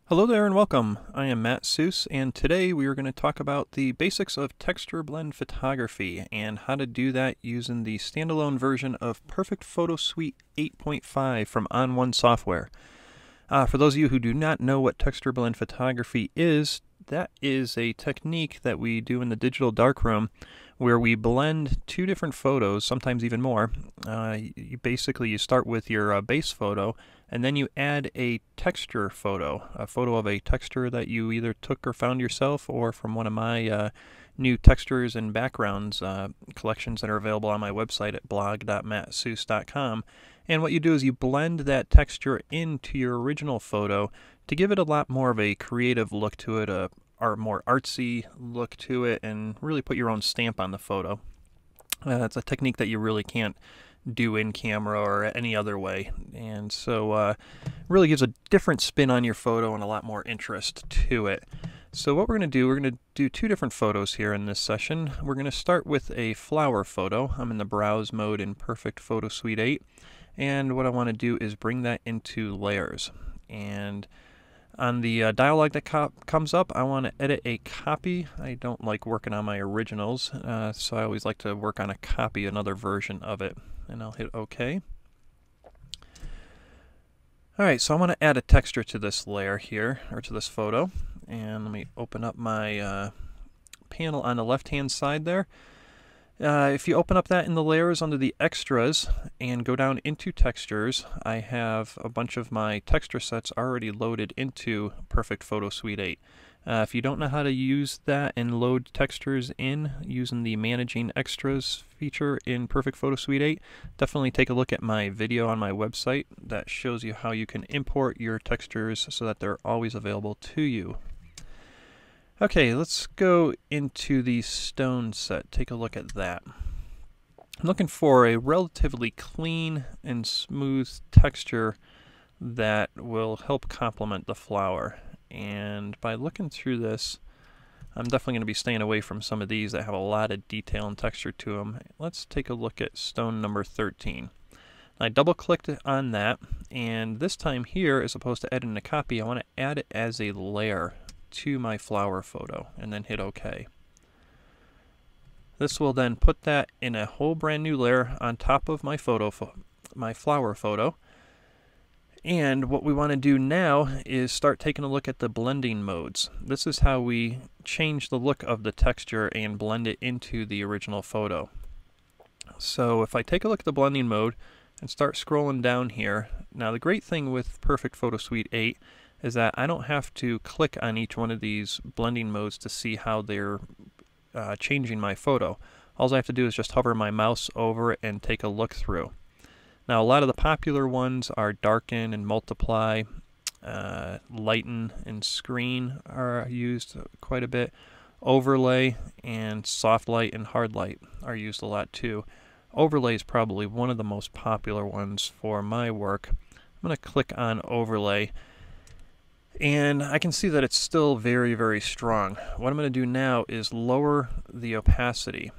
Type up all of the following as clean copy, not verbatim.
Hello there and welcome. I am Matt Suess, and today we are going to talk about the basics of texture blend photography and how to do that using the standalone version of Perfect Photo Suite 8.5 from On1 Software. For those of you who do not know what texture blend photography is, that is a technique that we do in the digital darkroom where we blend two different photos, sometimes even more. You start with your base photo, and then you add a texture photo, a photo of a texture that you either took or found yourself or from one of my new textures and backgrounds collections that are available on my website at blog.mattsuess.com. And what you do is you blend that texture into your original photo to give it a lot more of a creative look to it, a more artsy look to it, and really put your own stamp on the photo. It's a technique that you really can't do in camera or any other way, and so really gives a different spin on your photo and a lot more interest to it. So what we're going to do two different photos here in this session. We're going to start with a flower photo. I'm in the browse mode in Perfect Photo Suite 8, and what I want to do is bring that into layers. And on the dialog that comes up, I want to edit a copy. I don't like working on my originals, so I always like to work on a copy, another version of it. And I'll hit OK. Alright, so I want to add a texture to this layer here, or to this photo. And let me open up my panel on the left-hand side there. If you open up that in the layers under the extras and go down into textures, I have a bunch of my texture sets already loaded into Perfect Photo Suite 8. If you don't know how to use that and load textures in using the Managing Extras feature in Perfect Photo Suite 8, definitely take a look at my video on my website that shows you how you can import your textures so that they're always available to you. Okay, let's go into the stone set. Take a look at that. I'm looking for a relatively clean and smooth texture that will help complement the flower. And by looking through this, I'm definitely going to be staying away from some of these that have a lot of detail and texture to them. Let's take a look at stone number 13. I double clicked on that, and this time here, as opposed to editing a copy, I want to add it as a layer to my flower photo and then hit OK. This will then put that in a whole brand new layer on top of my flower photo. And what we want to do now is start taking a look at the blending modes. This is how we change the look of the texture and blend it into the original photo. So if I take a look at the blending mode and start scrolling down here, now the great thing with Perfect Photo Suite 8 is that I don't have to click on each one of these blending modes to see how they're changing my photo. All I have to do is just hover my mouse over it and take a look through. Now a lot of the popular ones are darken and multiply, lighten and screen are used quite a bit. Overlay and soft light and hard light are used a lot too. Overlay is probably one of the most popular ones for my work. I'm going to click on overlay, and I can see that it's still very, very strong. What I'm going to do now is lower the opacity.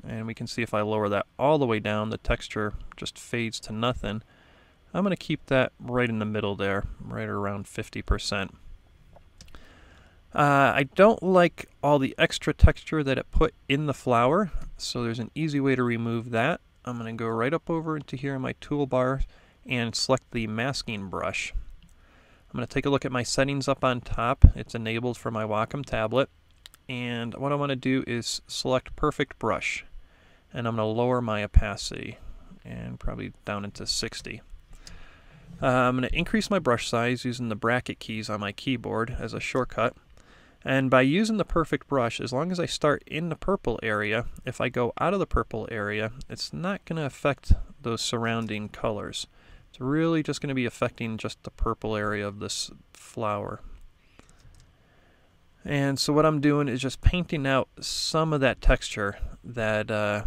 And we can see if I lower that all the way down, the texture just fades to nothing. I'm going to keep that right in the middle there, right around 50%. I don't like all the extra texture that it put in the flower, so there's an easy way to remove that. I'm going to go right up over into here in my toolbar and select the masking brush. I'm going to take a look at my settings up on top. It's enabled for my Wacom tablet. And what I want to do is select Perfect Brush. And I'm going to lower my opacity and probably down into 60. I'm going to increase my brush size using the bracket keys on my keyboard as a shortcut. And by using the Perfect Brush, as long as I start in the purple area, if I go out of the purple area, it's not going to affect those surrounding colors. It's really just going to be affecting just the purple area of this flower. And so what I'm doing is just painting out some of that texture that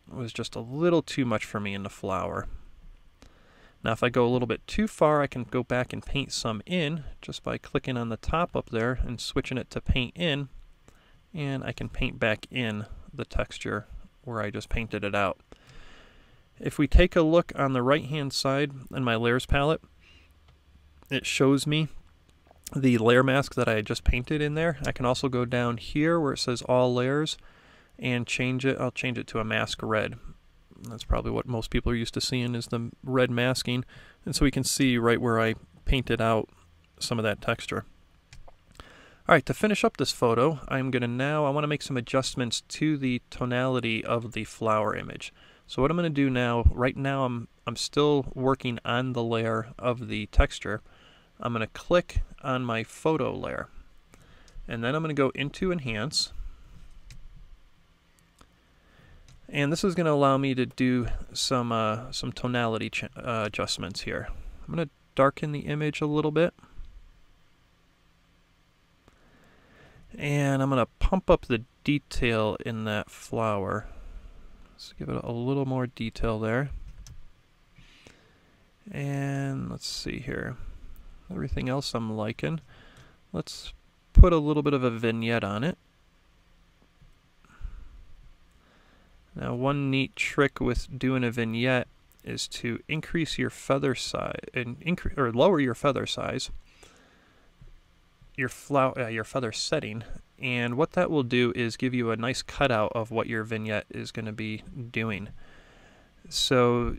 was just a little too much for me in the flower. Now if I go a little bit too far, I can go back and paint some in just by clicking on the top up there and switching it to paint in, and I can paint back in the texture where I just painted it out. If we take a look on the right hand side in my layers palette, it shows me the layer mask that I just painted in there. I can also go down here where it says all layers and change it. I'll change it to a mask red. That's probably what most people are used to seeing, is the red masking. And so we can see right where I painted out some of that texture. Alright, to finish up this photo, I want to make some adjustments to the tonality of the flower image. So what I'm going to do now, right now I'm still working on the layer of the texture. I'm going to click on my photo layer, and then I'm going to go into Enhance, and this is going to allow me to do some tonality adjustments here. I'm going to darken the image a little bit, and I'm going to pump up the detail in that flower. Let's give it a little more detail there, and let's see here. Everything else I'm liking. Let's put a little bit of a vignette on it. Now, one neat trick with doing a vignette is to increase your feather size or lower your feather size, your feather setting, and what that will do is give you a nice cutout of what your vignette is going to be doing. So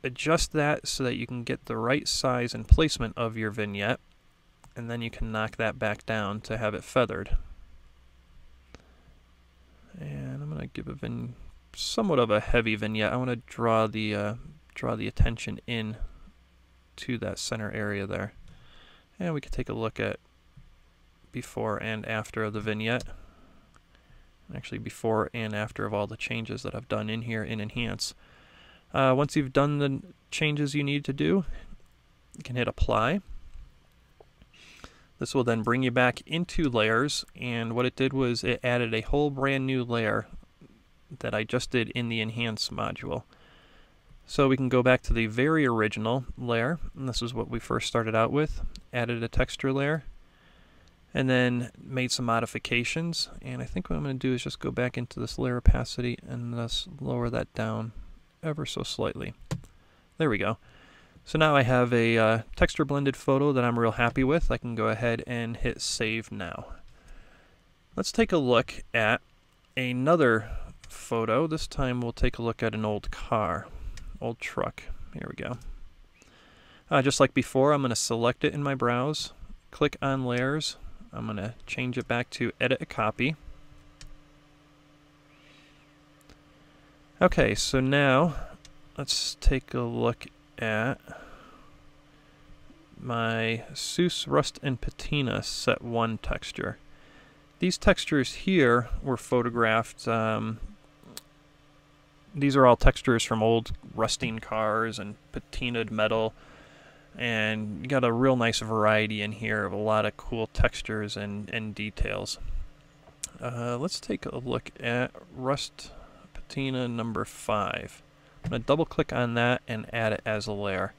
adjust that so that you can get the right size and placement of your vignette, and then you can knock that back down to have it feathered. And I'm going to give somewhat of a heavy vignette. I want to draw the attention in to that center area there. And we can take a look at before and after of the vignette. Actually, before and after of all the changes that I've done in here in Enhance. Once you've done the changes you need to do, you can hit Apply. This will then bring you back into Layers, and what it did was it added a whole brand new layer that I just did in the Enhance module. So we can go back to the very original layer, and this is what we first started out with. Added a texture layer, and then made some modifications, and I think what I'm going to do is just go back into this layer opacity and thus lower that down ever so slightly. There we go. So now I have a texture blended photo that I'm real happy with. I can go ahead and hit Save Now. Let's take a look at another photo. This time we'll take a look at an old car, old truck. Here we go. Just like before, I'm going to select it in my browse, click on Layers. I'm going to change it back to Edit a Copy. Okay, so now let's take a look at my Suess Rust and Patina Set 1 texture. These textures here were photographed. These are all textures from old rusting cars and patinaed metal, and you got a real nice variety in here of a lot of cool textures and details. Let's take a look at Rust Patina number 5. I'm going to double click on that and add it as a layer.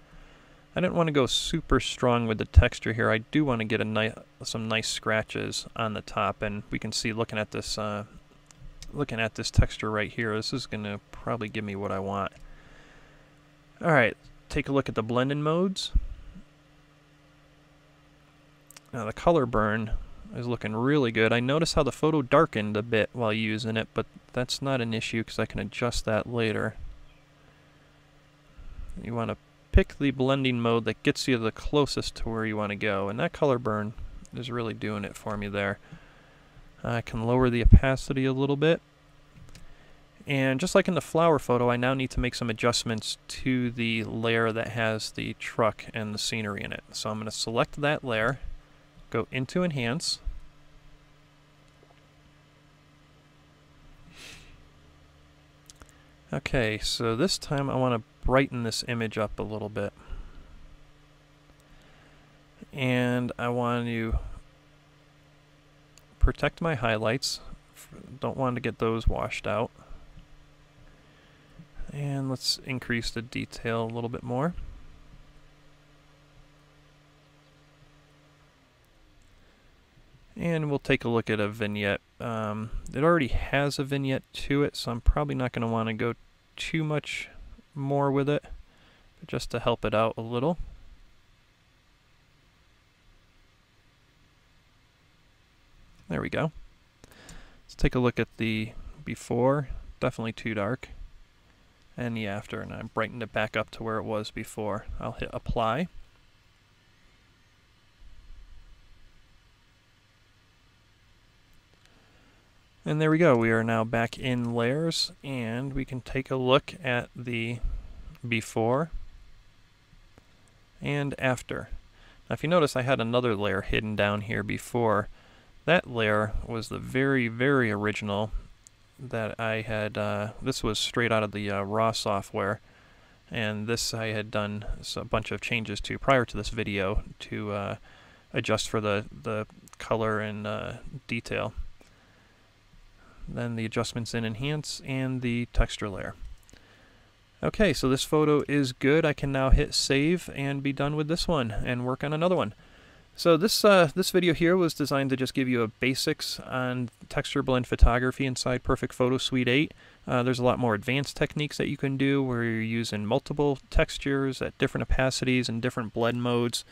I didn't want to go super strong with the texture here. I do want to get some nice scratches on the top, and we can see looking at this texture right here, this is going to probably give me what I want. Alright, take a look at the blending modes. Now the color burn is looking really good. I noticed how the photo darkened a bit while using it, but that's not an issue because I can adjust that later. You want to pick the blending mode that gets you the closest to where you want to go, and that color burn is really doing it for me there. I can lower the opacity a little bit, and just like in the flower photo, I now need to make some adjustments to the layer that has the truck and the scenery in it. So I'm going to select that layer, go into Enhance, okay, so this time I want to brighten this image up a little bit, and I want to protect my highlights. Don't want to get those washed out, and let's increase the detail a little bit more. And we'll take a look at a vignette. It already has a vignette to it, so I'm probably not going to want to go too much more with it, but just to help it out a little. There we go. Let's take a look at the before. Definitely too dark. And the after, and I brightened it back up to where it was before. I'll hit apply. And there we go. We are now back in layers, and we can take a look at the before and after. Now if you notice, I had another layer hidden down here before. That layer was the very, very original that I had. This was straight out of the raw software, and this I had done a bunch of changes to prior to this video to adjust for the color and detail. Then the adjustments in Enhance and the texture layer. Okay, so this photo is good. I can now hit save and be done with this one and work on another one. So this video here was designed to just give you a basics on texture blend photography inside Perfect Photo Suite 8. There's a lot more advanced techniques that you can do where you're using multiple textures at different opacities and different blend modes,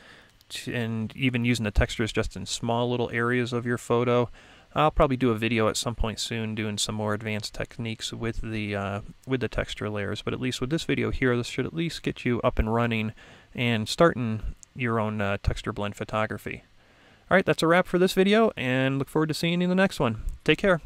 and even using the textures just in small little areas of your photo. I'll probably do a video at some point soon doing some more advanced techniques with the texture layers, but at least with this video here, this should at least get you up and running and starting your own texture blend photography. Alright, that's a wrap for this video, and look forward to seeing you in the next one. Take care.